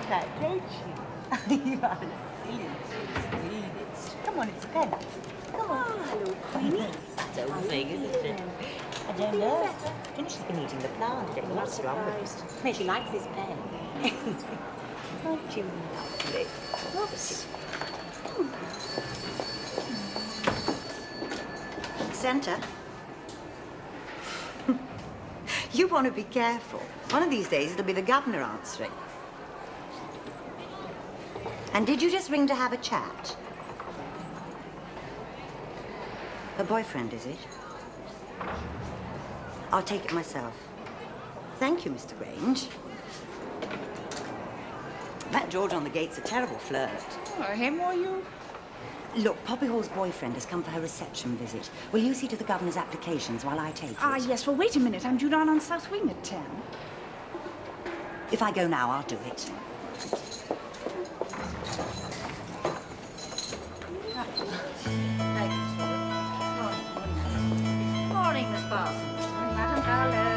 that, don't you? You are silly, sweetest. Come on, it's a pen. Come on. Oh, hello, Queenie. That's old thing, isn't it? I don't know. I think she's been eating the plant, getting lots stronger. No, she likes this pen. Aren't you lovely? Oops. Centre. You want to be careful. One of these days, it'll be the governor answering. And did you just ring to have a chat? Her boyfriend, is it? I'll take it myself. Thank you, Mr. Grange. That George on the gate's a terrible flirt. Oh, him or you? Look, Poppy Hall's boyfriend has come for her reception visit. Will you see to the governor's applications while I take it? Ah, yes. Well, wait a minute. I'm due down on South Wing at 10. If I go now, I'll do it. Morning, Miss Parsons. Madam, hello.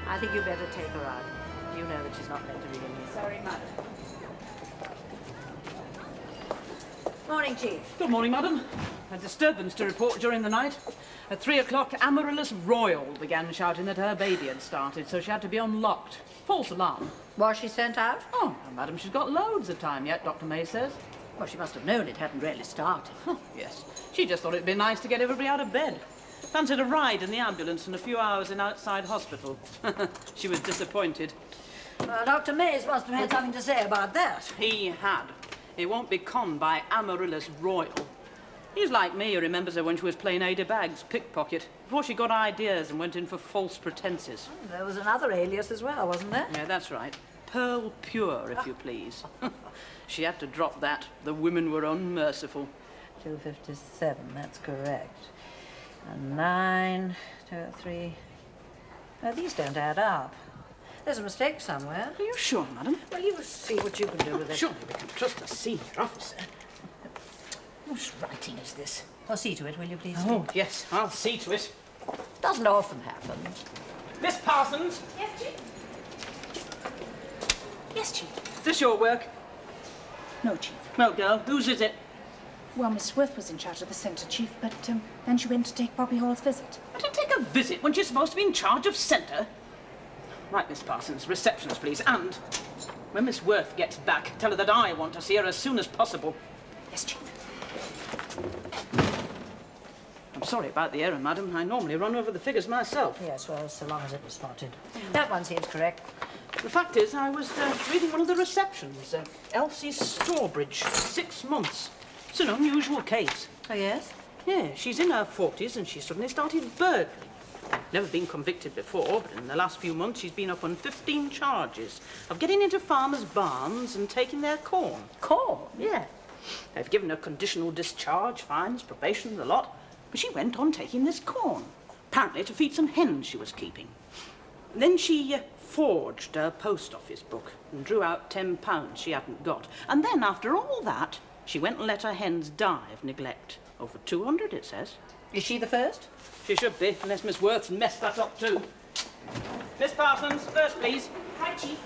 I think you better take her out. You know that she's not meant to be in here. Sorry, madam. Morning, Chief. Good morning, madam. A disturbance to report during the night. At 3 o'clock, Amaryllis Royal began shouting that her baby had started, so she had to be unlocked. False alarm. Was she sent out? Oh, madam, she's got loads of time yet, Dr. May says. Well, she must have known it hadn't really started. Oh, yes. She just thought it'd be nice to get everybody out of bed. Fancied a ride in the ambulance and a few hours in outside hospital. She was disappointed. Dr. Mays must have had something to say about that. He had. He won't be conned by Amaryllis Royal. He's like me, who remembers her when she was playing Ada Baggs, pickpocket, before she got ideas and went in for false pretences. Oh, there was another alias as well, wasn't there? Yeah, that's right. Pearl Pure, if you please. She had to drop that. The women were unmerciful. 257, that's correct. And 9, 2, 3. No, these don't add up. There's a mistake somewhere. Are you sure, madam? Well, you see what you can do with it. Surely we can trust a senior officer. Whose writing is this? I'll see to it, will you please? Oh, yes, I'll see to it. Doesn't often happen. Miss Parsons? Yes, Chief. Yes, Chief. Is this your work? No, Chief. Well, girl, whose is it? Well, Miss Worth was in charge of the centre, Chief, but then she went to take Poppy Hall's visit. But to take a visit when she's supposed to be in charge of centre? Right, Miss Parsons, receptionist, please. And when Miss Worth gets back, tell her that I want to see her as soon as possible. Yes, Chief. I'm sorry about the error, madam. I normally run over the figures myself. Yes, well, so long as it was spotted. That one seems correct. The fact is, I was reading one of the receptions. Elsie Storbridge, 6 months. It's an unusual case. Oh, yes? Yeah, she's in her 40s and she suddenly started burglary. Never been convicted before, but in the last few months she's been up on 15 charges of getting into farmers' barns and taking their corn. Corn? Yeah. They've given her conditional discharge, fines, probation, the lot. But she went on taking this corn, apparently to feed some hens she was keeping. Then she forged her post office book and drew out £10 she hadn't got. And then, after all that, she went and let her hens die of neglect. Over 200, it says. Is she the first? She should be, unless Miss Worth's messed that up too. Miss Parsons, first, please. Right, Chief.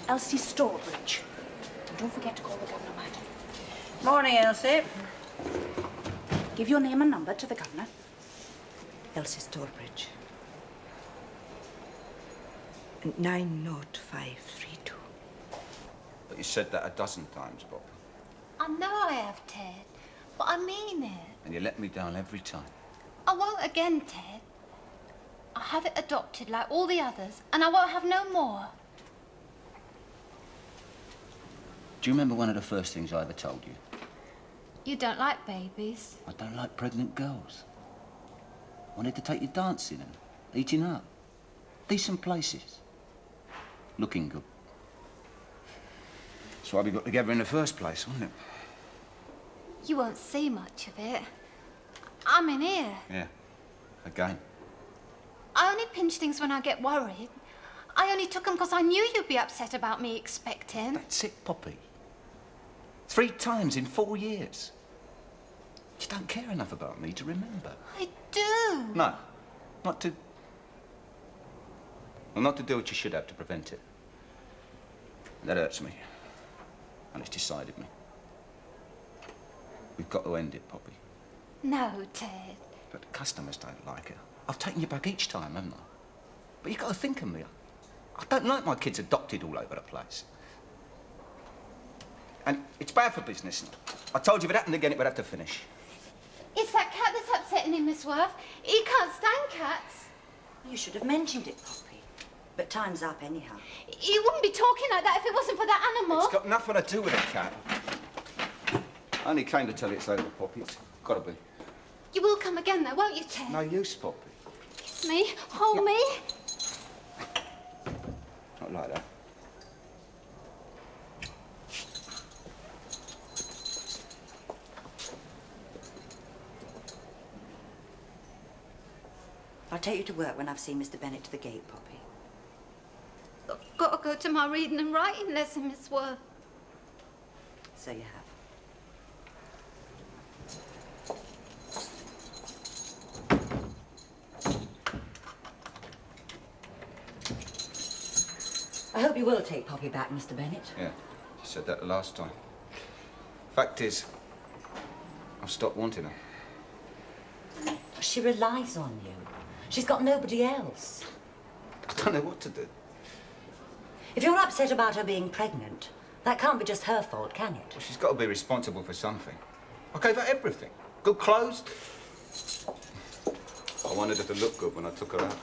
Elsie Storbridge. And don't forget to call the governor, madam. Morning, Elsie. Give your name and number to the governor. Elsie Storbridge. 90532. But you said that a dozen times, Bob. I know I have, Ted, but I mean it. And you let me down every time. I won't again, Ted. I have it adopted like all the others, and I won't have no more. Do you remember one of the first things I ever told you? You don't like babies. I don't like pregnant girls. I wanted to take you dancing and eating up. Decent places. Looking good. That's why we got together in the first place, wasn't it? You won't see much of it. I'm in here. Yeah. Again. I only pinch things when I get worried. I only took them because I knew you'd be upset about me expecting. That's it, Poppy. 3 times in 4 years. You don't care enough about me to remember. I do. No, not to... Well, not to do what you should have to prevent it. That hurts me. And it's decided me. We've got to end it, Poppy. No, Ted. But the customers don't like it. I've taken you back each time, haven't I? But you've got to think of me. I don't like my kids adopted all over the place. And it's bad for business. I told you if it happened again, it would have to finish. It's that cat that's upsetting him, Miss Worth. He can't stand cats. You should have mentioned it, Poppy. But time's up anyhow. He wouldn't be talking like that if it wasn't for that animal. It's got nothing to do with a cat. I only came to tell you it's over, Poppy. It's got to be. You will come again, though, won't you, Ted? No use, Poppy. Kiss me. Hold me. Not like that. I'll take you to work when I've seen Mr. Bennett to the gate, Poppy. I've got to go to my reading and writing lesson, Miss Worth. So you have. I hope you will take Poppy back, Mr. Bennett. Yeah, you said that the last time. Fact is, I've stopped wanting her. She relies on you. She's got nobody else. I don't know what to do. If you're upset about her being pregnant, that can't be just her fault, can it? Well, she's got to be responsible for something. I gave her everything. Good clothes. I wanted her to look good when I took her out.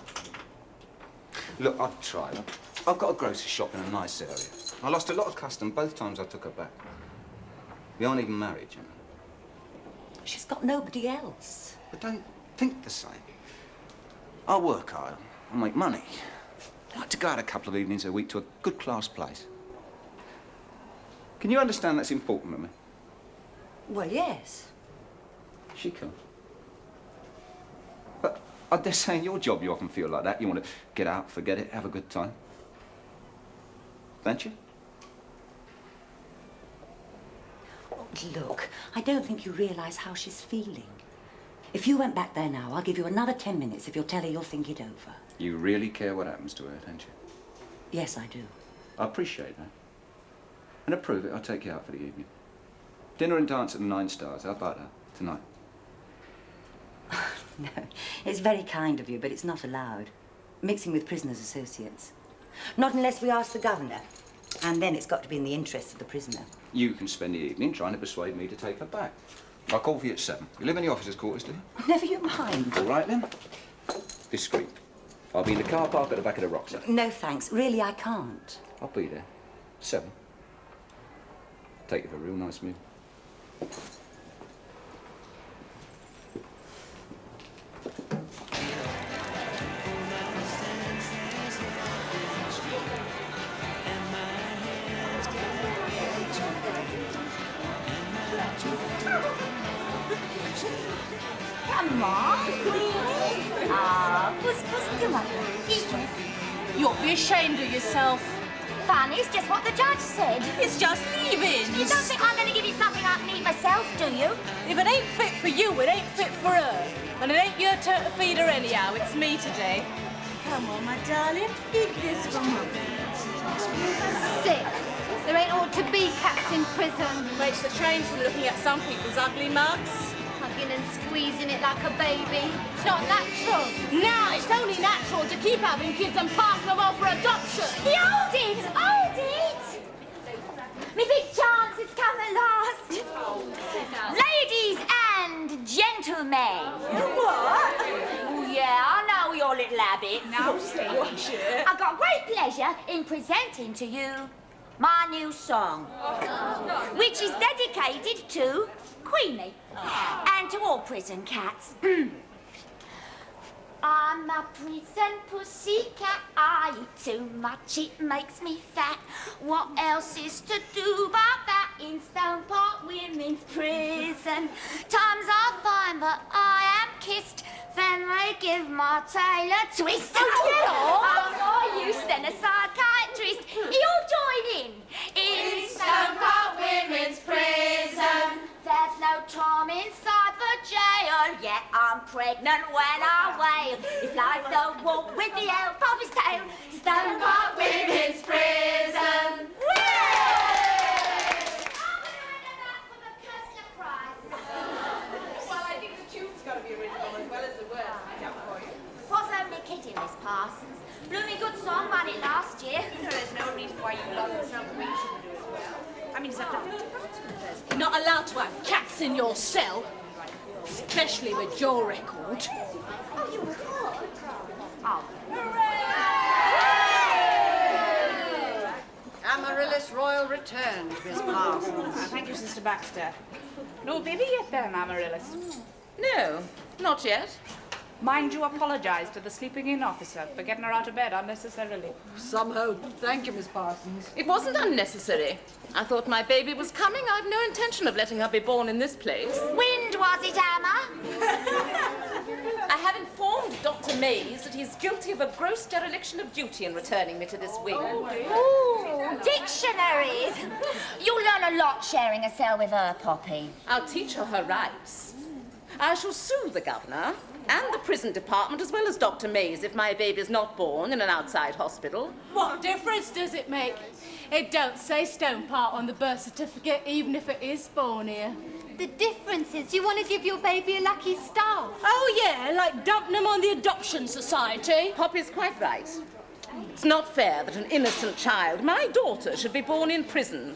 Look, I've tried. I've got a grocery shop in a nice area. I lost a lot of custom both times I took her back. We aren't even married, you know. She's got nobody else. But don't think the same. I work hard. I make money. I like to go out a couple of evenings a week to a good class place. Can you understand that's important to me? Well, yes. She can. But I dare say in your job you often feel like that. You want to get out, forget it, have a good time. Don't you? Oh, look, I don't think you realise how she's feeling. If you went back there now, I'll give you another 10 minutes if you'll tell her you'll think it over. You really care what happens to her, don't you? Yes, I do. I appreciate that. And to prove it, I'll take you out for the evening. Dinner and dance at the 9 Stars. How about that? Tonight. No, it's very kind of you, but it's not allowed. Mixing with prisoners' associates. Not unless we ask the governor. And then it's got to be in the interest of the prisoner. You can spend the evening trying to persuade me to take her back. I'll call for you at 7. You live in the officers' quarters, do you? Never you mind. All right, then. Discreet. I'll be in the car park at the back of the Roxy. No, thanks. Really, I can't. I'll be there. 7. Take you for a real nice meal. Come on, Queenie. Ah, puss, come on. You ought to be ashamed of yourself. Fun is just what the judge said. It's just leaving. You don't think I'm going to give you something I can eat myself, do you? If it ain't fit for you, it ain't fit for her. And it ain't your turn to feed her anyhow. It's me today. Come on, my darling. Eat this for Mummy. Sick. There ain't ought to be cats in prison. Makes the change from looking at some people's ugly mugs. Hugging and squeezing it like a baby. It's not natural. Now it's only natural to keep having kids and passing them off for adoption. Hold it! Hold it! My big chance has come at last. Ladies and gentlemen. What? Oh, yeah, I know your little habits. Now, watch it. I've got great pleasure in presenting to you my new song, which is dedicated to Queenie and to all prison cats. I'm a prison pussycat. I eat too much, it makes me fat. What else is to do but that in Stone Park Women's Prison? Times are fine, but I am kissed Then they give my tail a twist. Oh, more use than a psychiatrist. You'll join in Stone Park Women's Prison. There's no charm inside the jail. Yet I'm pregnant when I wail. If life don't walk with the old Poppy's tail, Stone Park Women's Prison. Was only kidding, Miss Parsons. Blooming good song, won it last year. There's no reason why you lot in some way shouldn't do as well. I mean, it's up to 50 pounds in the first place. You're not allowed to have cats in your cell. Especially with your record. Oh, you were hot. Oh. Amaryllis Royal returned, Miss Parsons. Thank you, Sister Baxter. No baby yet then, Amaryllis? No, not yet. Mind you apologise to the sleeping-in officer for getting her out of bed unnecessarily. Some hope. Thank you, Miss Parsons. It wasn't unnecessary. I thought my baby was coming. I've no intention of letting her be born in this place. Wind, was it, Amma? I have informed Dr. Mays that he's guilty of a gross dereliction of duty in returning me to this wing. Ooh, dictionaries. You'll learn a lot sharing a cell with her, Poppy. I'll teach her her rights. I shall sue the governor and the prison department as well as Dr. Mays if my baby's not born in an outside hospital. What difference does it make? It don't say Stone Park on the birth certificate, even if it is born here. The difference is you want to give your baby a lucky star. Oh, yeah, like dumping them on the Adoption Society. Poppy's quite right. It's not fair that an innocent child, my daughter, should be born in prison.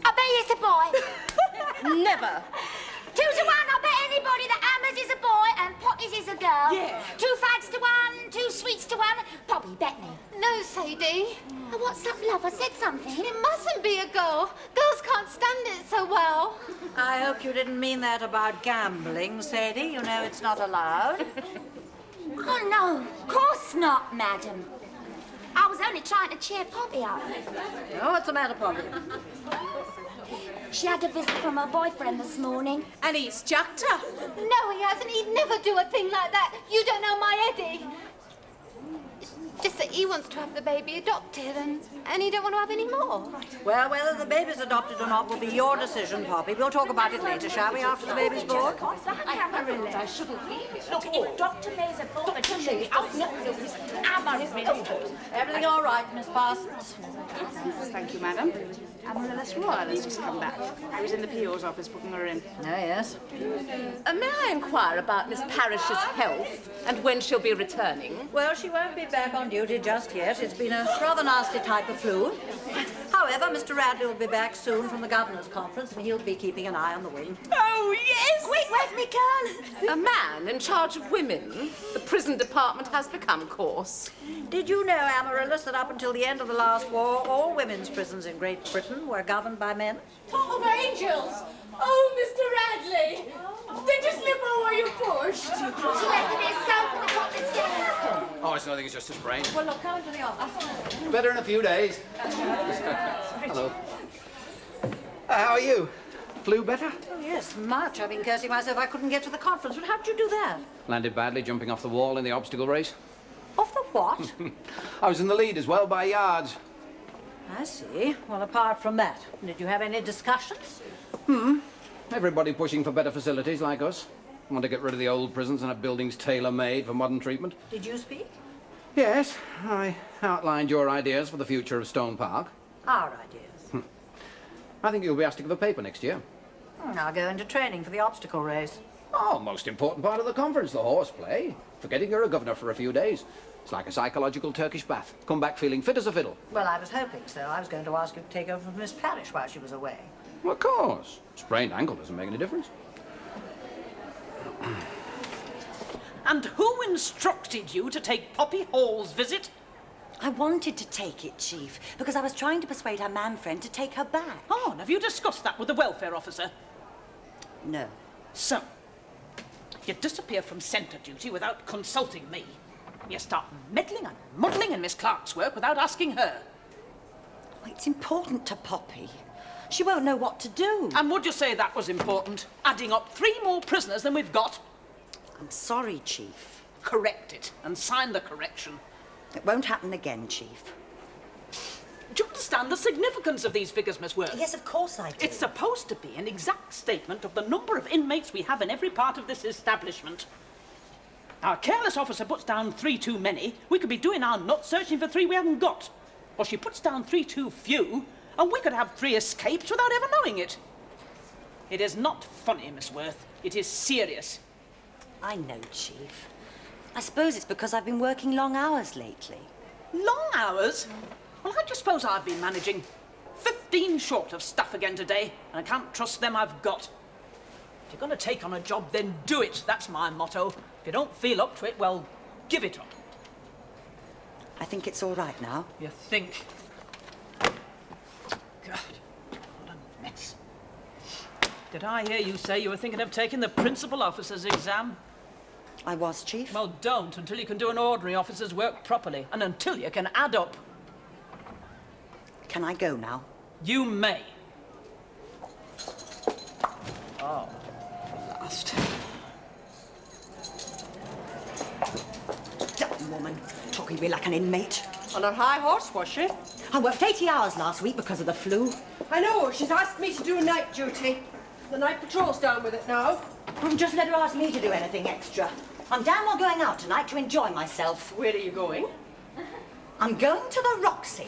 I bet it's a boy. Never. 2 to 1, I bet anybody that Amma's is a boy and Poppy's is a girl. Yeah. 2 fags to 1, 2 sweets to 1. Poppy, bet me. No, Sadie. Oh, what's up, love? I said something. It mustn't be a girl. Girls can't stand it so well. I hope you didn't mean that about gambling, Sadie. You know it's not allowed. Oh, no, of course not, madam. I was only trying to cheer Poppy up. Oh, what's the matter, Poppy? She had a visit from her boyfriend this morning. And he's chucked her. No, he hasn't. He'd never do a thing like that. You don't know my Eddie. It's just that he wants to have the baby adopted and he don't want to have any more. Well, whether the baby's adopted or not will be your decision, Poppy. We'll talk about it later, shall we, after the baby's born? I shouldn't leave it. Look, if Dr. Mays had bought the children, Everything all right, Miss Parsons? Thank you, madam. Amaryllis Royal has just come back. I was in the PO's office booking her in. Oh, yes. May I inquire about Miss Parrish's health and when she'll be returning? Well, she won't be back on duty just yet. It's been a rather nasty type of flu. However, Mr. Radley will be back soon from the governor's conference, and he'll be keeping an eye on the wing. Oh, yes! Quick, where's me gun? A man in charge of women. The prison department has become coarse. Did you know, Amaryllis, that up until the end of the last war, all women's prisons in Great Britain were governed by men? Pot of angels! Oh, Mr. Radley! Did you slip on where you pushed? She left a bit of soap in the top of the stairs. Oh, it's nothing, it's just a sprain. Well, look, come into the office. Better in a few days. Hello. How are you? Flew better? Oh, yes, much. I've been cursing myself I couldn't get to the conference. But how'd you do that? Landed badly, jumping off the wall in the obstacle race. Off the what? I was in the lead as well by yards. I see. Well, apart from that, did you have any discussions? Everybody pushing for better facilities like us. Want to get rid of the old prisons and have buildings tailor-made for modern treatment. Did you speak? Yes, I outlined your ideas for the future of Stone Park. Our ideas. I think you'll be asked to give a paper next year. I'll go into training for the obstacle race. Oh, most important part of the conference, the horseplay. Forgetting you're a governor for a few days. It's like a psychological Turkish bath. Come back feeling fit as a fiddle. Well, I was hoping so. I was going to ask you to take over from Miss Parrish while she was away. Well, of course. Sprained ankle doesn't make any difference. And who instructed you to take Poppy Hall's visit? I wanted to take it, Chief, because I was trying to persuade her man friend to take her back. Oh, and have you discussed that with the welfare officer? No. So, you disappear from centre duty without consulting me. You start meddling and muddling in Miss Clark's work without asking her. Well, it's important to Poppy. She won't know what to do. And would you say that was important? Adding up 3 more prisoners than we've got? I'm sorry, Chief. Correct it and sign the correction. It won't happen again, Chief. Do you understand the significance of these figures, Miss Worth? Yes, of course I do. It's supposed to be an exact statement of the number of inmates we have in every part of this establishment. Our careless officer puts down 3 too many, we could be doing our nuts searching for 3 we haven't got. Or she puts down 3 too few, and we could have 3 escapes without ever knowing it. It is not funny, Miss Worth. It is serious. I know, Chief. I suppose it's because I've been working long hours lately. Long hours? Well, I just suppose I've been managing 15 short of stuff again today, and I can't trust them I've got. If you're going to take on a job, then do it. That's my motto. If you don't feel up to it, well, give it up. I think it's all right now. You think? God, what a mess. Did I hear you say you were thinking of taking the principal officer's exam? I was, Chief. Well, don't until you can do an ordinary officer's work properly, and until you can add up. Can I go now? You may. Oh, last. Damn woman, talking to me like an inmate. On her high horse, was she? I worked 80 hours last week because of the flu. I know. She's asked me to do night duty. The night patrol's down with it now. Well, just let her ask me to do anything extra. I'm damn well going out tonight to enjoy myself. Where are you going? I'm going to the Roxy.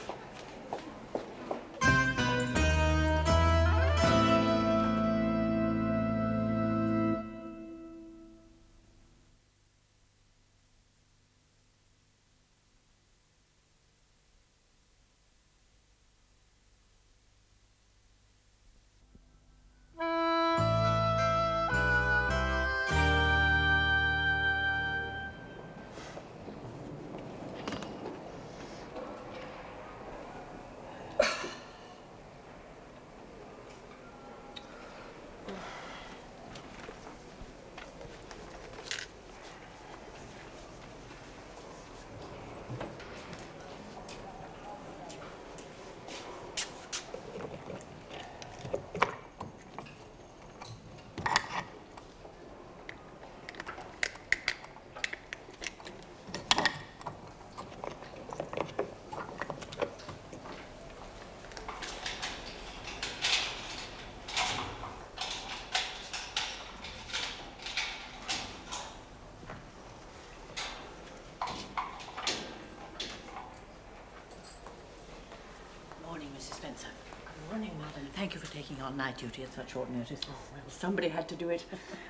Thank you for taking on night duty at such short notice. Oh, well, somebody had to do it.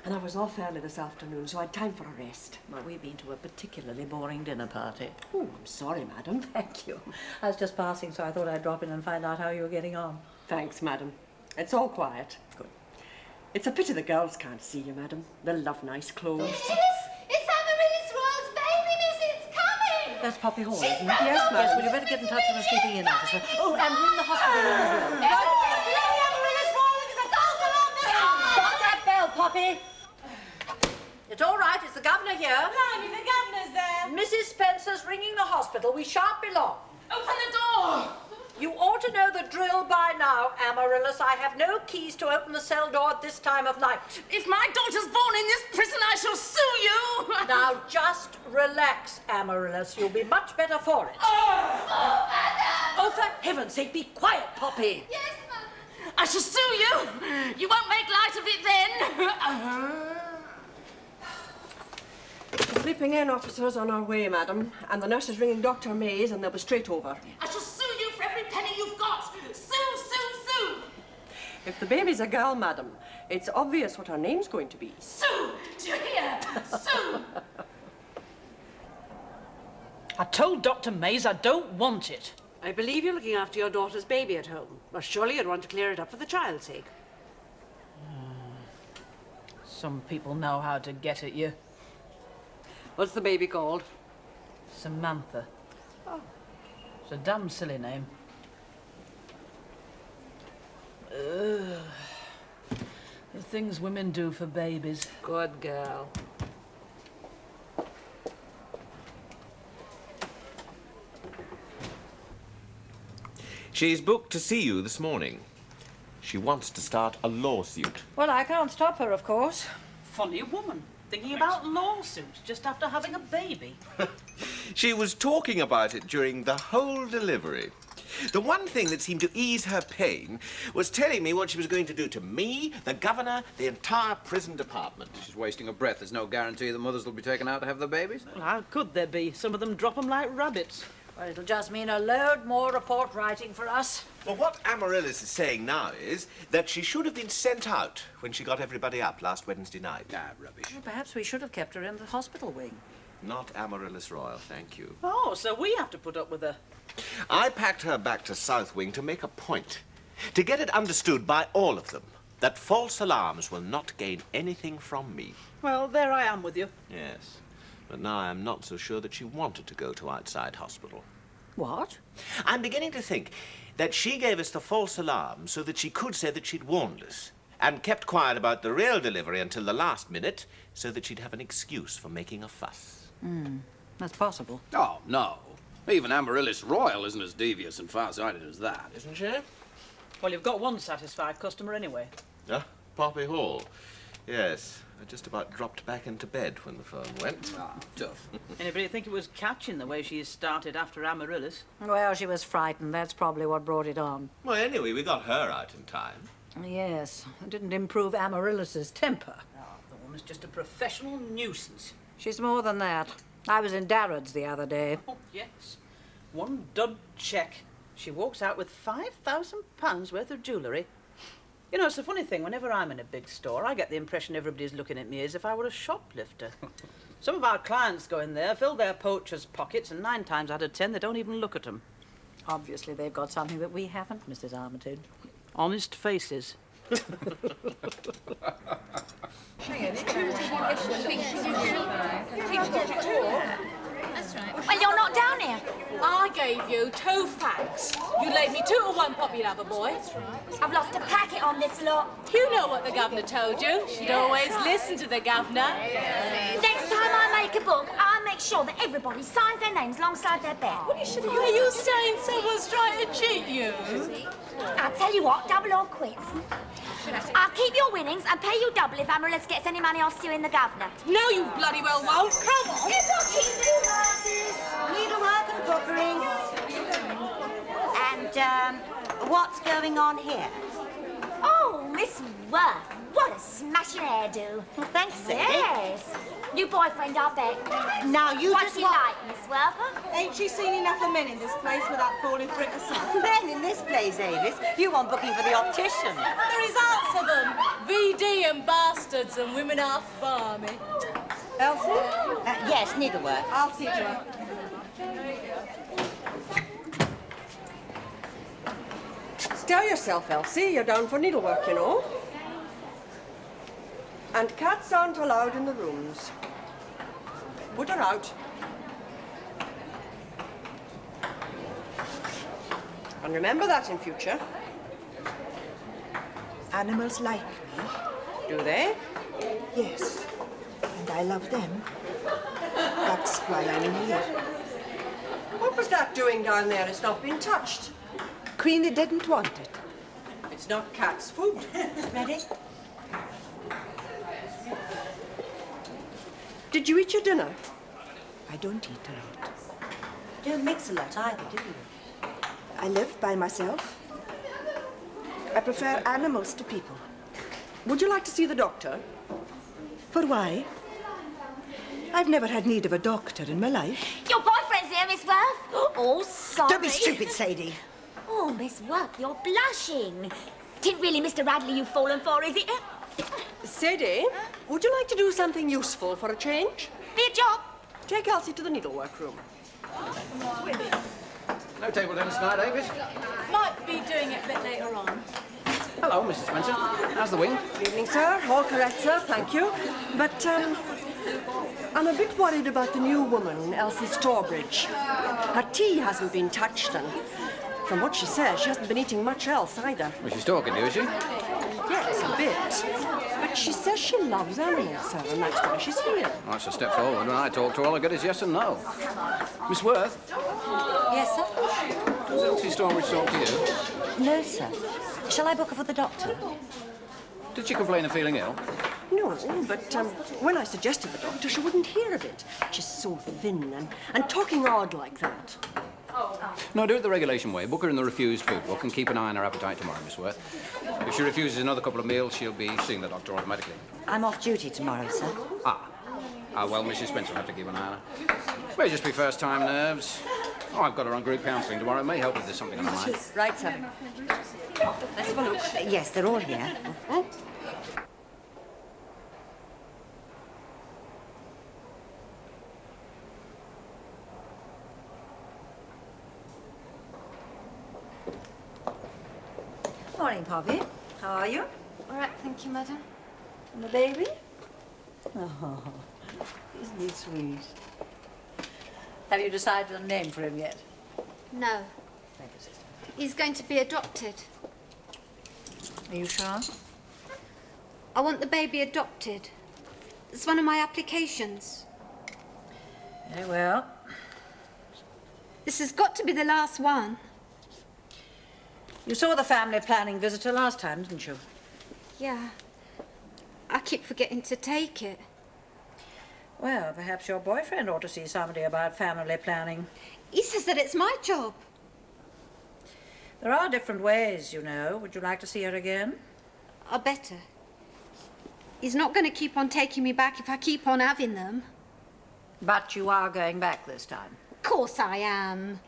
And I was off early this afternoon, so I had time for a rest. Well, we've been to a particularly boring dinner party. Oh, I'm sorry, madam. Thank you. I was just passing, so I thought I'd drop in and find out how you were getting on. Thanks, madam. It's all quiet. Good. It's a pity the girls can't see you, madam. They love nice clothes. Yes, it's Amaryllis Royal's baby, miss. It's coming. That's Poppy Hall, She's isn't it? right Yes, on. yes. Well, you better get in touch with the sleeping in officer. Oh, and ring the hospital as well. Stop that bell, Poppy. It's all right. It's the governor here. Blimey, the governor's there. Mrs. Spencer's ringing the hospital. We shan't be long. Open the door. You ought to know the drill by now, Amaryllis. I have no keys to open the cell door at this time of night. If my daughter's born in this prison, I shall sue you. Now, just relax, Amaryllis. You'll be much better for it. Oh, madam. Oh, for heaven's sake, be quiet, Poppy. Yes, madam. I shall sue you. You won't make light of it then. The sleeping in officer's on our way, madam. And the nurse is ringing Dr. Mays, and they'll be straight over. I shall sue you for every penny you've got. Sue, sue, sue. If the baby's a girl, madam, it's obvious what her name's going to be. Sue, do you hear? Sue. I told Dr. Mays I don't want it. I believe you're looking after your daughter's baby at home. Well, surely you'd want to clear it up for the child's sake. Some people know how to get at you. What's the baby called? Samantha. Oh. It's a damn silly name. The things women do for babies. Good girl. She's booked to see you this morning. She wants to start a lawsuit. Well, I can't stop her, of course. Funny woman. thinking about lawsuits just after having a baby. She was talking about it during the whole delivery. The one thing that seemed to ease her pain was telling me what she was going to do to me, the governor, the entire prison department. She's wasting her breath. There's no guarantee the mothers will be taken out to have their babies. Well, how could there be? Some of them drop them like rabbits. Well, it'll just mean a load more report writing for us. Well, what Amaryllis is saying now is that she should have been sent out when she got everybody up last Wednesday night. Ah, rubbish. Well, perhaps we should have kept her in the hospital wing. Not Amaryllis Royal, thank you. Oh, so we have to put up with her. I packed her back to South Wing to make a point, to get it understood by all of them, that false alarms will not gain anything from me. Well, there I am with you. Yes, but now I'm not so sure that she wanted to go to outside hospital. What? I'm beginning to think that she gave us the false alarm so that she could say that she'd warned us, and kept quiet about the real delivery until the last minute so that she'd have an excuse for making a fuss. That's possible. Oh, no. Even Amaryllis Royal isn't as devious and far-sighted as that. Isn't she? Well, you've got one satisfied customer anyway. Poppy Hall. Yes, I just about dropped back into bed when the phone went. Ah, tough. Anybody think it was catching the way she started after Amaryllis? Well, she was frightened. That's probably what brought it on. Well, anyway, we got her out in time. Yes, it didn't improve Amaryllis's temper. Oh, the woman's just a professional nuisance. She's more than that. I was in Darrod's the other day. Oh, yes. One dud check. She walks out with £5,000 worth of jewellery. You know, it's a funny thing. Whenever I'm in a big store, I get the impression everybody's looking at me as if I were a shoplifter. Some of our clients go in there, fill their poachers' pockets, and 9 times out of 10, they don't even look at them. Obviously, they've got something that we haven't, Mrs. Armitage. Honest faces. Well, you're not down here. I gave you 2 fags. You laid me 2 to 1, Poppy Lover Boy. I've lost a packet on this lot. You know what the governor told you. She'd always listen to the governor. Next time I make a book, I'll make sure that everybody signs their names alongside their bed. Are you saying someone's trying to cheat you? I'll tell you what, double or quits. I'll keep your winnings and pay you double if Amaryllis gets any money off suing the governor. No, you bloody well won't. Come on. Needlework and cookery. And, what's going on here? Oh, Miss Worth, what a smashing hairdo. Well, thanks, Sadie. Yes. New boyfriend, I bet. Now, you What's just he like, Miss Worth? Ain't she seen enough of men in this place without falling for it herself? Men in this place, Avis. You want booking for the optician. The results of them. VD and bastards and women are farmy. Elsie? Yes, needlework. I'll see to her. Stir yourself, Elsie. You're down for needlework, you know. And cats aren't allowed in the rooms. Put her out. And remember that in future. Animals like me. Do they? Yes. And I love them. That's why I'm here. What was that doing down there? It's not been touched. Queenie didn't want it. It's not cat's food. Ready? Did you eat your dinner? I don't eat a lot. You don't mix a lot either, do you? I live by myself. I prefer animals to people. Would you like to see the doctor? For why? I've never had need of a doctor in my life. Your boyfriend's here, Miss Worth. Oh, sorry. Don't be stupid, Sadie. Oh, Miss Worth, you're blushing. Didn't really Mr. Radley you've fallen for, is it? Sadie, would you like to do something useful for a change? Be a job. Take Elsie to the needlework room. No table tennis tonight, Avis? Might be doing it a bit later on. Hello, Mrs. Spencer. How's the wing? Good evening, sir. All correct, sir. Thank you. But, I'm a bit worried about the new woman, Elsie Storbridge. Her tea hasn't been touched, and from what she says, she hasn't been eating much else either. Well, she's talking to you, is she? Yes, a bit. But she says she loves animals, sir, and that's why she's here. Oh, that's a step forward. When I talk to her, all I get is yes and no. Miss Worth, Yes, sir? does Elsie Storbridge talk to you? No, sir. Shall I book her for the doctor? Did she complain of feeling ill? No, but when I suggested the doctor, she wouldn't hear of it. She's so thin and talking odd like that. No, do it the regulation way. Book her in the refused food book and keep an eye on her appetite tomorrow, Miss Worth. If she refuses another couple of meals, she'll be seeing the doctor automatically. I'm off duty tomorrow, sir. Well, Mrs. Spencer will have to keep an eye on her. May just be first-time nerves. Oh, I've got her on group counselling tomorrow. It may help if there's something on her mind. Right, sir. Let's have a look. Yes, they're all here. Morning, Poppy. How are you? All right, thank you, madam. And the baby? Oh, isn't he sweet? Have you decided on a name for him yet? No. Thank you, sister. He's going to be adopted. Are you sure? I want the baby adopted. It's one of my applications. Very well. This has got to be the last one. You saw the family planning visitor last time, didn't you? Yeah. I keep forgetting to take it. Well, perhaps your boyfriend ought to see somebody about family planning. He says that it's my job. There are different ways, you know. Would you like to see her again? I better. He's not going to keep on taking me back if I keep on having them. But you are going back this time. Of course I am.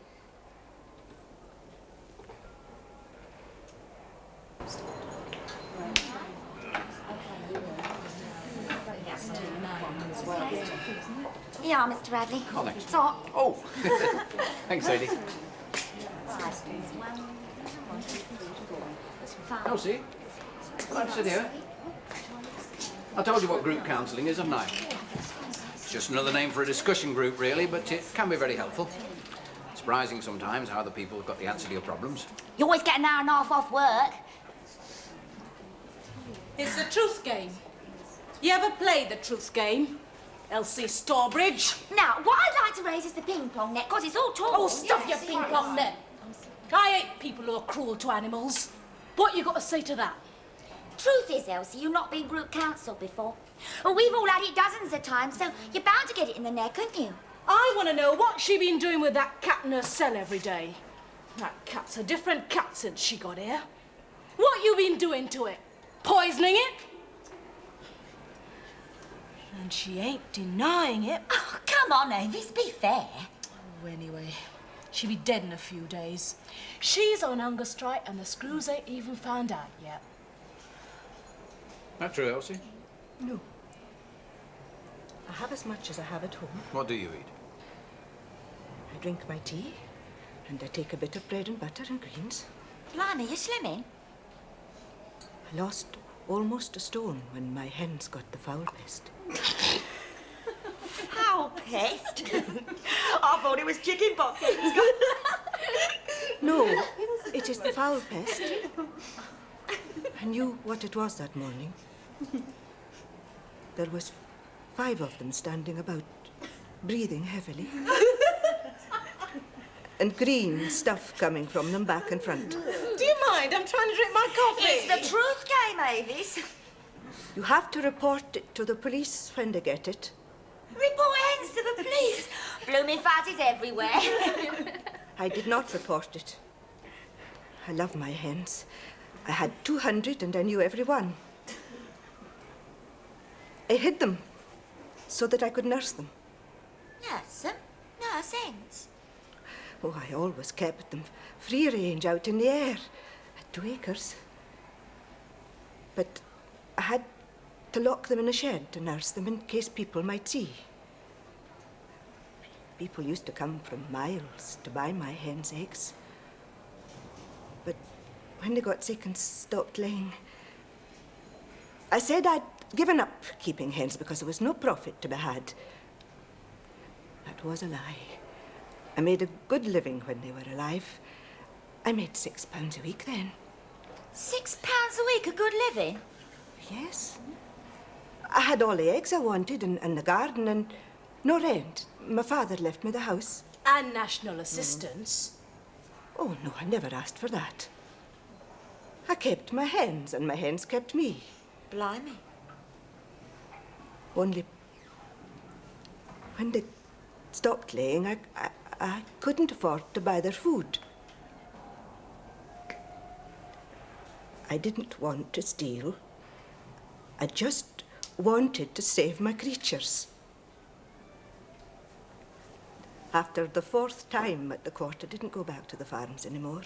Here you are, Mr. Radley. Oh, thanks. It's hot. Oh, thanks, lady. Elsie, come on, sit here. I told you what group counselling is, haven't I? It's just another name for a discussion group, really, but it can be very helpful. Surprising sometimes how other people have got the answer to your problems. You always get an hour and a half off work. It's the truth game. You ever played the truth game? Elsie Storbridge? Now, what I'd like to raise is the ping-pong net, because it's all tall. Oh, stuff your ping-pong net. I hate people who are cruel to animals. What you got to say to that? Truth is, Elsie, you've not been group counselled before. Well, we've all had it dozens of times, so you're bound to get it in the neck, aren't you? I want to know what she been doing with that cat in her cell every day. That cat's a different cat since she got here. What you been doing to it? Poisoning it? And she ain't denying it. Oh, come on, Avis, be fair. Oh, anyway, she'll be dead in a few days. She's on hunger strike and the screws ain't even found out yet. Not true, Elsie. No. I have as much as I have at home. What do you eat? I drink my tea, and I take a bit of bread and butter and greens. Blimey, you're slimming. I lost almost a stone when my hens got the foul pest. Foul pest? I thought it was chicken pox. No, it is the foul pest. I knew what it was that morning. There was 5 of them standing about, breathing heavily. And green stuff coming from them back and front. Do you mind? I'm trying to drink my coffee. It's the truth game, Avis. You have to report it to the police when they get it. Report hens to the police. Blooming fuzzies everywhere. I did not report it. I love my hens. I had 200 and I knew every one. I hid them so that I could nurse them. Nurse them? Nurse hens? Oh, I always kept them free range out in the air at 2 acres. But I had to lock them in a shed to nurse them in case people might see. People used to come from miles to buy my hens' eggs. But when they got sick and stopped laying, I said I'd given up keeping hens because there was no profit to be had. That was a lie. I made a good living when they were alive. I made £6 a week then. £6 a week, a good living? Yes. I had all the eggs I wanted and the garden and no rent. My father left me the house. And national assistance. Oh, no, I never asked for that. I kept my hens and my hens kept me. Blimey. Only when they stopped laying, I couldn't afford to buy their food. I didn't want to steal. I just wanted to save my creatures. After the 4th time at the court, I didn't go back to the farms anymore.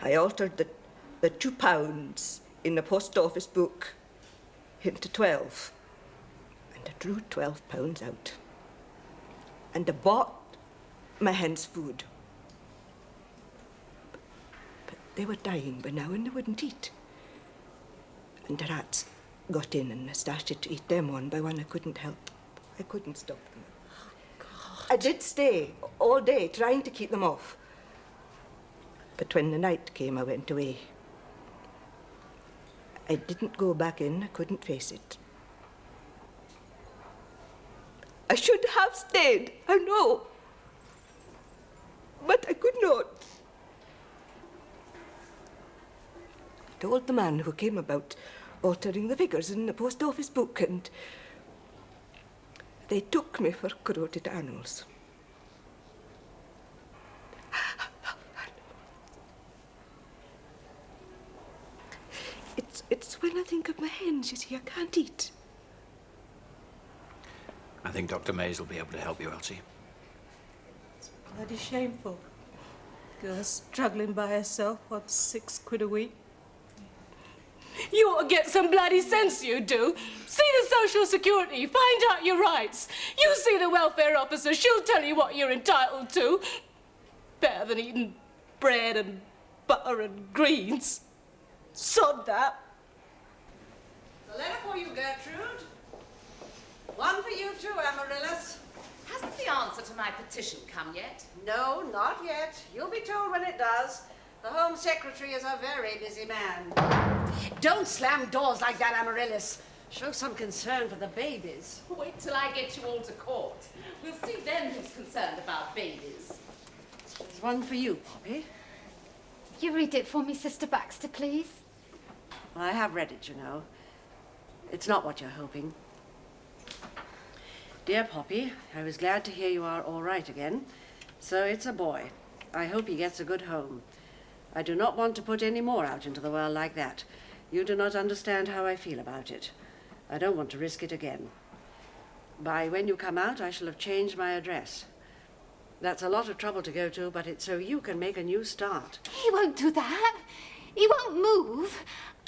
I altered the £2 in the post office book into 12. And I drew £12 out. And I bought my hens food. But they were dying by now and they wouldn't eat. And the rats got in and I started to eat them one by one. I couldn't help. I couldn't stop them. I did stay all day trying to keep them off. But when the night came, I went away. I didn't go back in. I couldn't face it. I should have stayed, I know. But I could not. I told the man who came about altering the figures in the post office book, and they took me for corroded animals. It's when I think of my hens, you see, I can't eat. I think Dr. Mays will be able to help you, Elsie. It's bloody shameful. Girl struggling by herself on £6 a week. You ought to get some bloody sense, you do. See the Social Security, find out your rights. You see the welfare officer, she'll tell you what you're entitled to. Better than eating bread and butter and greens. Sod that. A letter for you, Gertrude. One for you too, Amaryllis. Hasn't the answer to my petition come yet? No, not yet. You'll be told when it does. The Home Secretary is a very busy man. Don't slam doors like that, Amaryllis. Show some concern for the babies. Wait till I get you all to court. We'll see then who's concerned about babies. There's one for you, Poppy. You read it for me, Sister Baxter, please. Well, I have read it, you know. It's not what you're hoping. Dear Poppy, I was glad to hear you are all right again. So it's a boy. I hope he gets a good home. I do not want to put any more out into the world like that. You do not understand how I feel about it. I don't want to risk it again. By when you come out, I shall have changed my address. That's a lot of trouble to go to, but it's so you can make a new start. He won't do that. He won't move.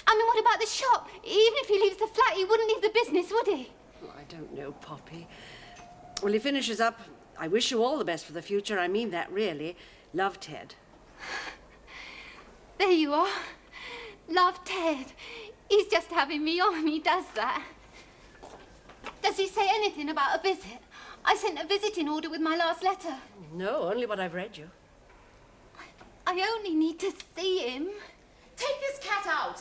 I mean, what about the shop? Even if he leaves the flat, he wouldn't leave the business, would he? Well, I don't know, Poppy. When he finishes up, I wish you all the best for the future. I mean that, really. Love, Ted. There you are. Love, Ted. He's just having me on. He does that. Does he say anything about a visit? I sent a visiting order with my last letter. No, only what I've read you. I only need to see him. Take this cat out.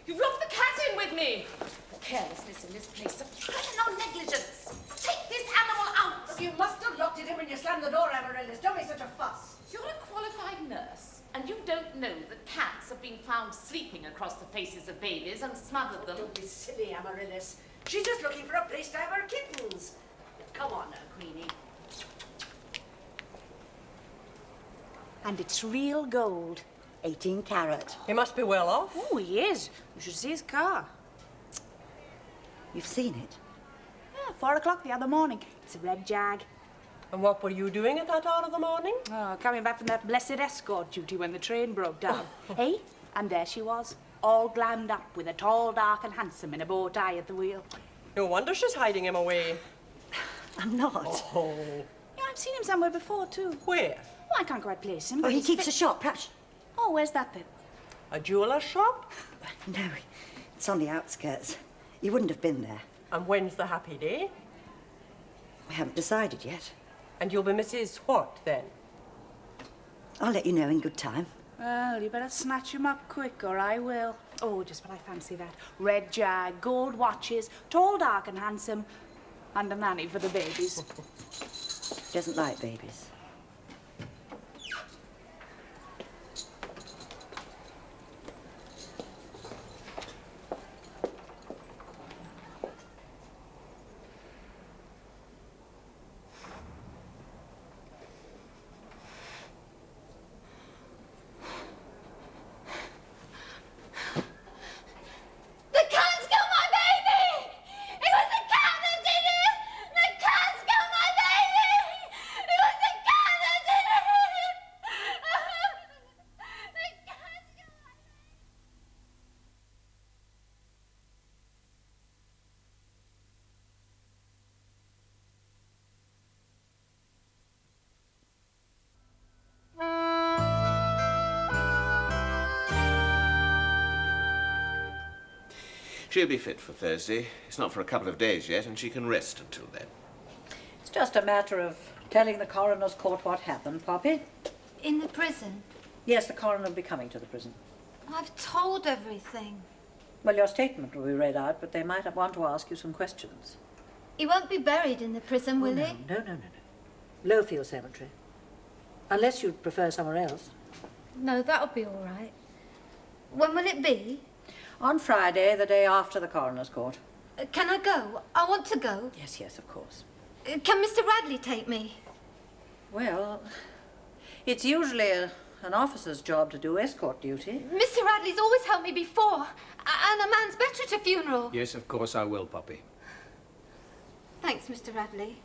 You've locked the cat in with me. The carelessness in this place, the criminal negligence. Take this animal out. You must have locked it in when you slammed the door, Amaryllis. Don't make such a fuss. You're a qualified nurse, and you don't know that cats have been found sleeping across the faces of babies and smothered them. Don't be silly, Amaryllis. She's just looking for a place to have her kittens. Come on now, Queenie. And it's real gold. 18 carat. He must be well off. Oh, he is. You should see his car. You've seen it? Yeah, 4 o'clock the other morning. It's a red Jag. And what were you doing at that hour of the morning? Oh, coming back from that blessed escort duty when the train broke down. Hey, and there she was, all glammed up with a tall, dark and handsome in a bow tie at the wheel. No wonder she's hiding him away. I'm not. Oh. Yeah, I've seen him somewhere before, too. Where? Oh, I can't quite place him. Oh, but he he's keeps a shop, perhaps. Oh, where's that then? A jeweller's shop? No, it's on the outskirts. You wouldn't have been there. And when's the happy day? We haven't decided yet. And you'll be Mrs. what, then? I'll let you know in good time. Well, you better snatch him up quick, or I will. Oh, just what I fancy that. Red Jag, gold watches, tall, dark and handsome, and a nanny for the babies. He doesn't like babies. She'll be fit for Thursday. It's not for a couple of days yet, and she can rest until then. It's just a matter of telling the coroner's court what happened, Poppy. In the prison? Yes, the coroner will be coming to the prison. I've told everything. Well, your statement will be read out, but they might want to ask you some questions. He won't be buried in the prison, will he? No. Lowfield Cemetery. Unless you'd prefer somewhere else. No, that'll be all right. When will it be? On Friday, the day after the coroner's court. Can I go? I want to go. Yes, of course. Can Mr. Radley take me? Well, it's usually an officer's job to do escort duty. Mr. Radley's always helped me before, and a man's better at a funeral. Yes, of course I will, Poppy. Thanks, Mr. Radley.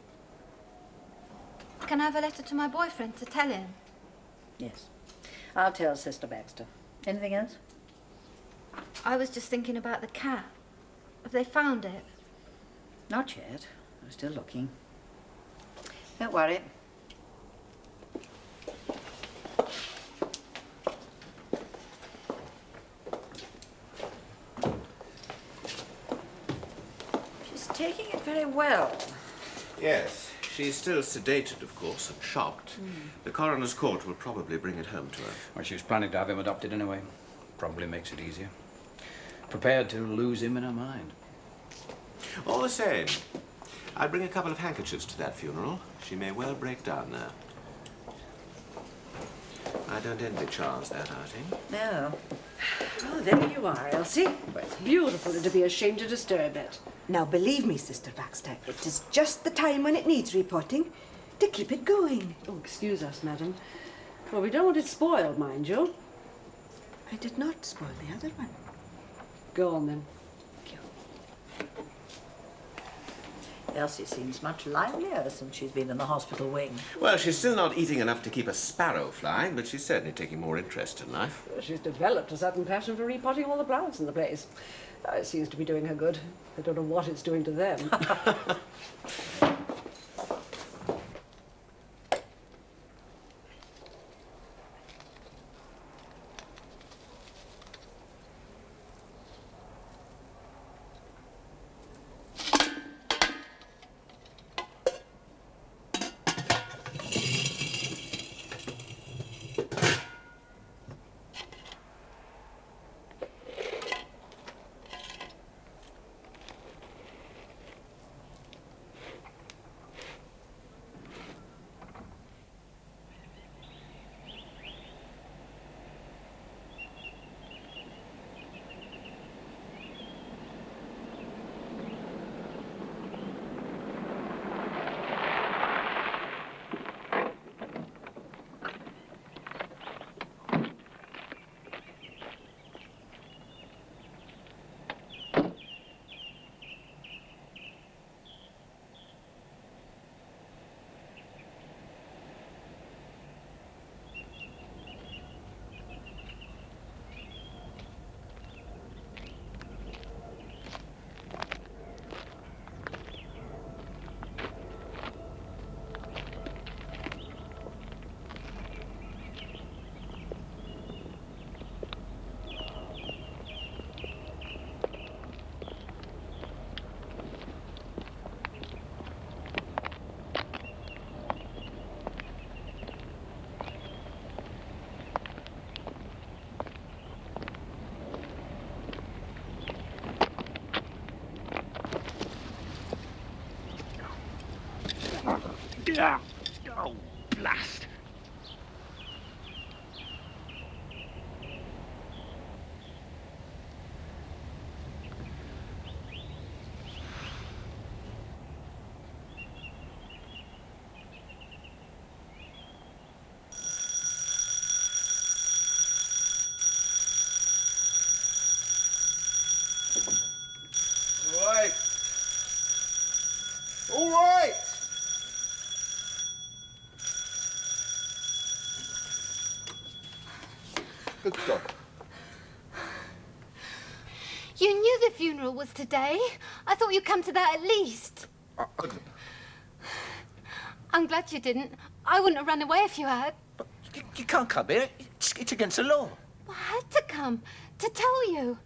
Can I have a letter to my boyfriend to tell him? Yes. I'll tell Sister Baxter. Anything else? I was just thinking about the cat. Have they found it? Not yet. I'm still looking. Don't worry. She's taking it very well. Yes, she's still sedated, of course, and shocked. The coroner's court will probably bring it home to her. Well, she was planning to have him adopted anyway. Probably makes it easier. Prepared to lose him in her mind. All the same, I'd bring a couple of handkerchiefs to that funeral. She may well break down there. I don't envy Charles that outing. No. Oh, there you are, Elsie. Well, it's beautiful, and to be ashamed to disturb it. Now, believe me, Sister Baxter, it is just the time when it needs repotting to keep it going. Oh, excuse us, madam. Well, we don't want it spoiled, mind you. I did not spoil the other one. Go on, then. Elsie seems much livelier since she's been in the hospital wing. Well, she's still not eating enough to keep a sparrow flying, but she's certainly taking more interest in life. She's developed a sudden passion for repotting all the plants in the place. It seems to be doing her good. I don't know what it's doing to them. Oh, blast. All right. Good dog. You knew the funeral was today. I thought you'd come to that at least. I'm glad you didn't. I wouldn't have run away if you had. You can't come here. It's against the law. I had to come to tell you.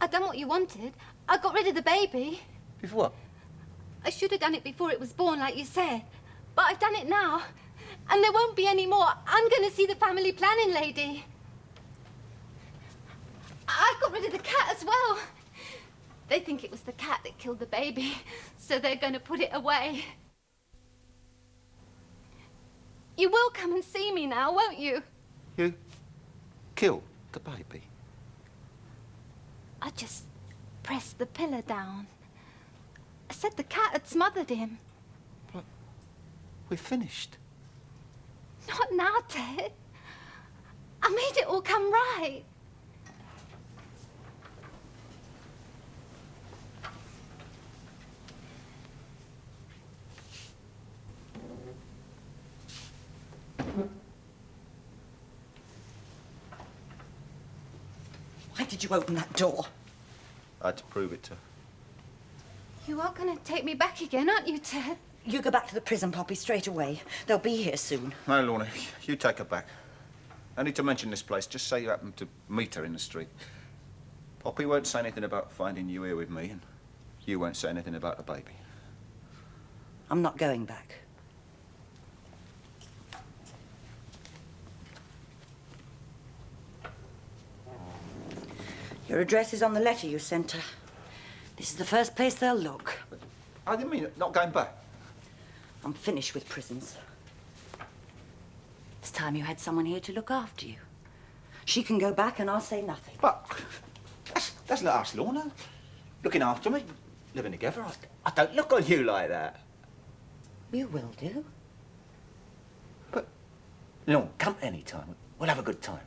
I done what you wanted. I got rid of the baby. Before what? I should have done it before it was born, like you said. But I've done it now. And there won't be any more. I'm going to see the family planning lady. I got rid of the cat as well. They think it was the cat that killed the baby, so they're going to put it away. You will come and see me now, won't you? You killed the baby? I just pressed the pillow down. I said the cat had smothered him. We're finished. Not now, Ted. I made it all come right. Why did you open that door? I had to prove it to her. You are going to take me back again, aren't you, Ted? You go back to the prison, Poppy, straight away. They'll be here soon. No, Lorna, you take her back. I need to mention this place. Just say you happened to meet her in the street. Poppy won't say anything about finding you here with me, and you won't say anything about the baby. I'm not going back. Your address is on the letter you sent her. This is the first place they'll look. I didn't mean not going back. I'm finished with prisons. It's time you had someone here to look after you. She can go back and I'll say nothing. But that's not us, Lorna. Looking after me, living together. I don't look on you like that. You will do. But, Lorna, come any time. We'll have a good time.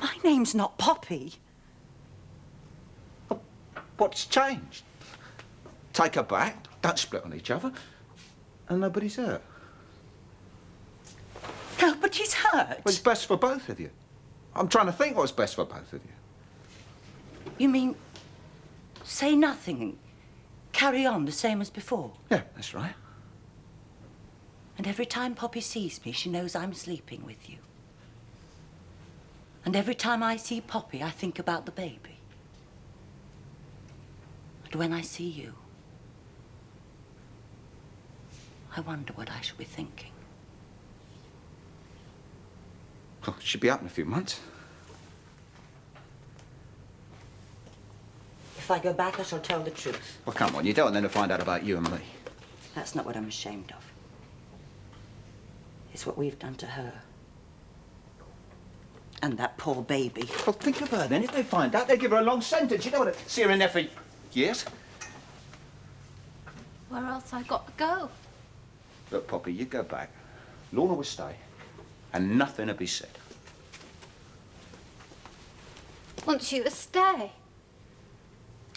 My name's not Poppy. What's changed? Take her back, don't split on each other, and nobody's hurt. Nobody's hurt? Well, it's best for both of you. I'm trying to think what's best for both of you. You mean say nothing and carry on the same as before? Yeah, that's right. And every time Poppy sees me, she knows I'm sleeping with you. And every time I see Poppy, I think about the baby. And when I see you, I wonder what I should be thinking. Oh, she'll be out in a few months. If I go back, I shall tell the truth. Well, come on, you don't want them to find out about you and me. That's not what I'm ashamed of. It's what we've done to her. And that poor baby. Well, think of her then. If they find out, they'll give her a long sentence. You don't want to see her in there for years. Where else I got to go? Look, Poppy, you go back. Lorna will stay. And nothing will be said. Want you to stay?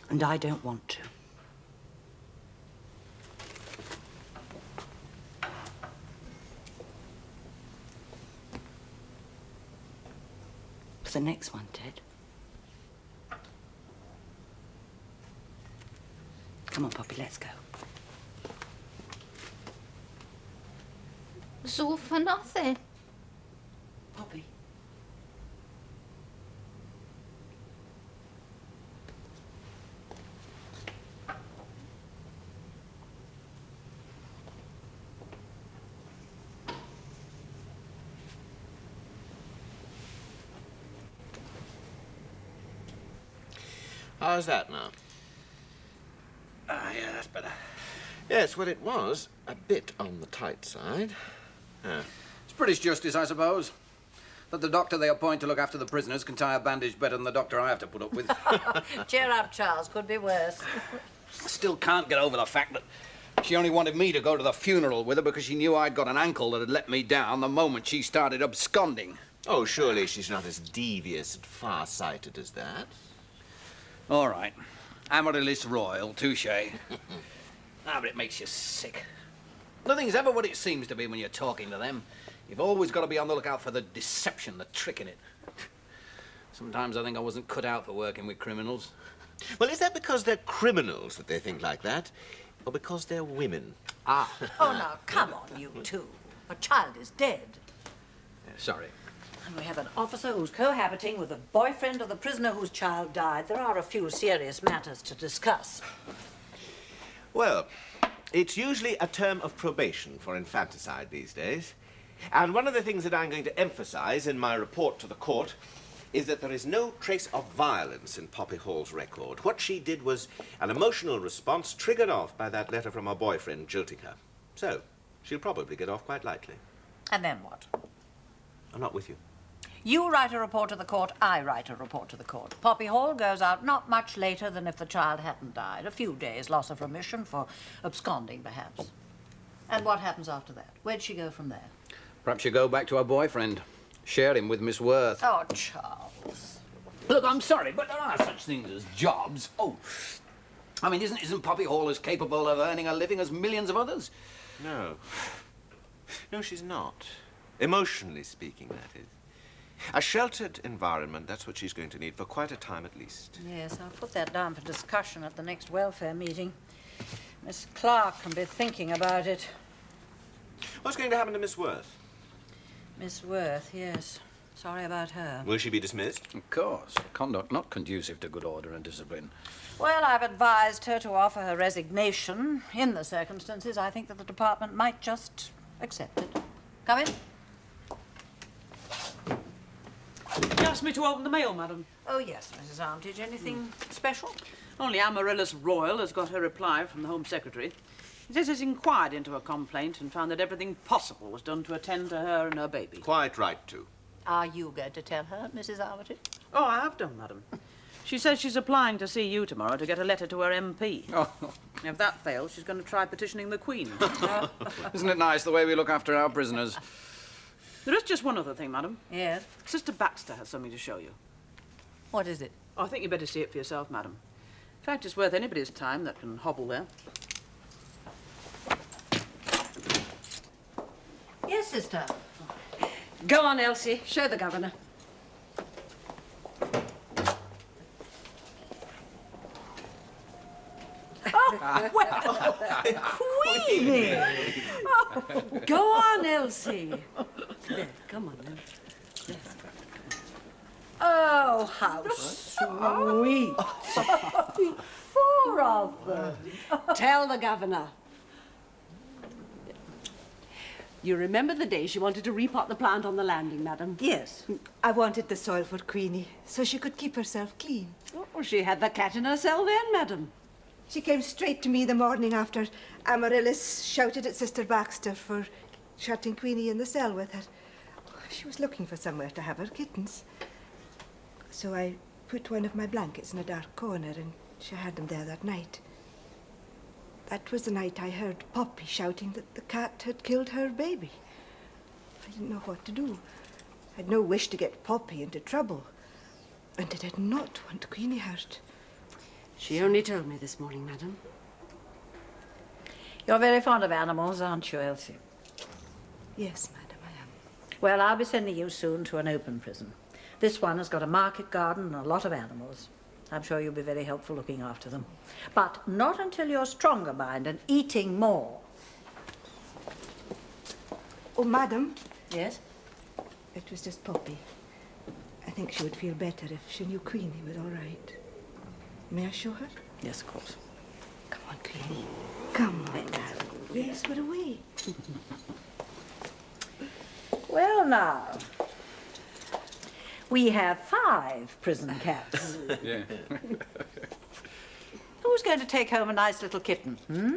And I don't want to. For the next one, Ted. Come on, Poppy, let's go. It's all for nothing. Poppy. How's that now? Ah, yeah, that's better. Yes, well, it was a bit on the tight side. It's British justice, I suppose. That the doctor they appoint to look after the prisoners can tie a bandage better than the doctor I have to put up with. Cheer up, Charles. Could be worse. I still can't get over the fact that she only wanted me to go to the funeral with her because she knew I'd got an ankle that had let me down the moment she started absconding. Oh, surely she's not as devious and far-sighted as that. All right. Amaryllis Royal, touche. But it makes you sick. Nothing's ever what it seems to be when you're talking to them. You've always got to be on the lookout for the deception, the trick in it. Sometimes I think I wasn't cut out for working with criminals. Well, is that because they're criminals that they think like that? Or because they're women? Ah. Oh, now, come on, you two. A child is dead. Sorry. And we have an officer who's cohabiting with a boyfriend of the prisoner whose child died. There are a few serious matters to discuss. Well, it's usually a term of probation for infanticide these days. And one of the things that I'm going to emphasize in my report to the court is that there is no trace of violence in Poppy Hall's record. What she did was an emotional response triggered off by that letter from her boyfriend jilting her. So, she'll probably get off quite lightly. And then what? I'm not with you. You write a report to the court, I write a report to the court. Poppy Hall goes out not much later than if the child hadn't died. A few days, loss of remission for absconding, perhaps. And what happens after that? Where'd she go from there? Perhaps you go back to her boyfriend. Share him with Miss Worth. Oh, Charles. Look, I'm sorry, but there are such things as jobs. Oh, I mean, isn't Poppy Hall as capable of earning a living as millions of others? No. No, she's not. Emotionally speaking, that is. A sheltered environment, that's what she's going to need for quite a time at least. Yes, I'll put that down for discussion at the next welfare meeting. Miss Clark can be thinking about it. What's going to happen to Miss Worth? Miss Worth, yes. Sorry about her. Will she be dismissed? Of course. Conduct not conducive to good order and discipline. Well, I've advised her to offer her resignation. In the circumstances, I think that the department might just accept it. Come in. You asked me to open the mail, madam. Oh, yes, Mrs. Armitage. Anything special? Only Amaryllis Royal has got her reply from the Home Secretary. He says he's inquired into her complaint and found that everything possible was done to attend to her and her baby. Quite right, too. Are you going to tell her, Mrs. Armitage? Oh, I have done, madam. She says she's applying to see you tomorrow to get a letter to her MP. Oh. If that fails, she's going to try petitioning the Queen. Isn't it nice the way we look after our prisoners? There is just one other thing, madam. Yes? Sister Baxter has something to show you. What is it? I think you'd better see it for yourself, madam. In fact, it's worth anybody's time that can hobble there. Yes, sister. Go on, Elsie. Show the governor. Oh, well, Queenie! Oh, go on, Elsie. There, come on now. Yes. Oh, how sweet. Four of them. Tell the governor. You remember the day she wanted to repot the plant on the landing, madam? Yes. I wanted the soil for Queenie, so she could keep herself clean. Oh, she had the cat in her cell then, madam. She came straight to me the morning after Amaryllis shouted at Sister Baxter for shutting Queenie in the cell with her. She was looking for somewhere to have her kittens. So I put one of my blankets in a dark corner and she had them there that night. That was the night I heard Poppy shouting that the cat had killed her baby. I didn't know what to do. I had no wish to get Poppy into trouble. And I did not want Queenie hurt. She only told me this morning, madam. You're very fond of animals, aren't you, Elsie? Yes, madam, I am. Well, I'll be sending you soon to an open prison. This one has got a market garden and a lot of animals. I'm sure you'll be very helpful looking after them. But not until you're stronger, mind, and eating more. Oh, madam. Yes? It was just Poppy. I think she would feel better if she knew Queenie was all right. May I show her? Yes, of course. Come on, Queenie. Come on, darling. Yes, we're away. Well, now, we have 5 prison cats. Yeah. Who's going to take home a nice little kitten, hmm?